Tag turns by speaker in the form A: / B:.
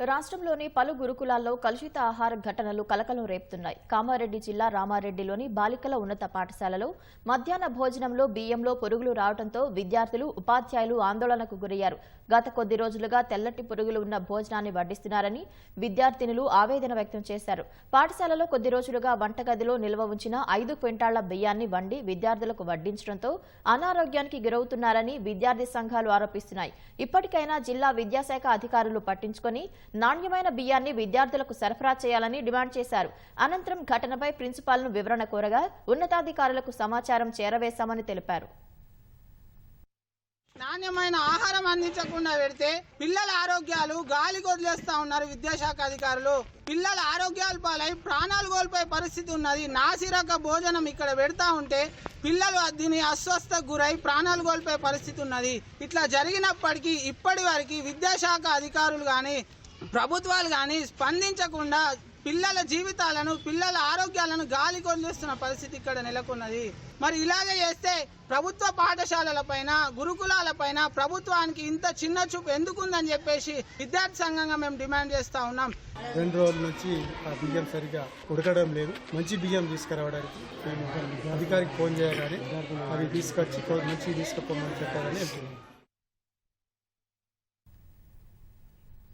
A: రాష్ట్రంలోని పలు గురుకులాల్లో కలుషిత ఆహార ఘటనలు కలకలం రేపుతున్నాయి. కామారెడ్డి జిల్లా రామారెడ్డిలోని బాలికల ఉన్నత పాఠశాలలో మధ్యాహ్న భోజనంలో బియ్యంలో పురుగులు రావడంతో విద్యార్థులు, ఉపాధ్యాయులు ఆందోళనకు గురయ్యారు. గత కొద్ది రోజులుగా తెల్లటి పురుగులు ఉన్న భోజనాన్ని వడ్డిస్తున్నారని విద్యార్థినులు ఆవేదన వ్యక్తం చేశారు. పాఠశాలలో కొద్ది రోజులుగా వంటగదిలో నిల్వ ఉంచిన 5 క్వింటాళ్ల బియ్యాన్ని వండి విద్యార్థులకు వడ్డించడంతో అనారోగ్యానికి గురవుతున్నారని విద్యార్థి సంఘాలు ఆరోపిస్తున్నాయి. ఇప్పటికైనా జిల్లా విద్యాశాఖ అధికారులు పట్టించుకొని నాణ్యమైన బియ్యాన్ని విద్యార్థులకు సరఫరా చేయాలని డిమాండ్ చేశారు. అనంతరం ఘటనపై ప్రిన్సిపాల్ను వివరణ కోరగా ఉన్నతాధికారులకు సమాచారం చేరవేశామని తెలిపారు.
B: నాణ్యమైన ఆహారం అందించకుండా పెడితే పిల్లల ఆరోగ్యాలు గాలి కొదిలేస్తా ఉన్నారు విద్యాశాఖ అధికారులు. పిల్లల ఆరోగ్యాల పాలై ప్రాణాలు కోల్పోయే పరిస్థితి ఉన్నది. నాసిరక భోజనం ఇక్కడ పెడతా ఉంటే పిల్లలు దీని అస్వస్థకు గురై ప్రాణాలు కోల్పోయే పరిస్థితి ఉన్నది. ఇట్లా జరిగినప్పటికీ ఇప్పటి వరకు విద్యాశాఖ అధికారులు కానీ ప్రభుత్వాలు కానీ స్పందించకుండా పిల్లల జీవితాలను, పిల్లల ఆరోగ్యాలను గాలి కొదిలేస్తున్న పరిస్థితి ఇక్కడ నెలకొన్నది. మరి ఇలాగే చేస్తే ప్రభుత్వ పాఠశాలలపైన, గురుకులాలపైన ప్రభుత్వానికి ఇంత చిన్న చూపు ఎందుకుందని చెప్పేసి విద్యార్థి సంఘంగా మేము డిమాండ్ చేస్తా ఉన్నాం.
C: 2 రోజుల నుంచి ఆ బియ్యం సరిగా ఉడకడం లేదు. మంచి బియ్యం తీసుకురావడానికి మేము అధికారికి ఫోన్ చేయగానే అవి తీసుకొచ్చి మంచి తీసుకుపోమని చెప్పారని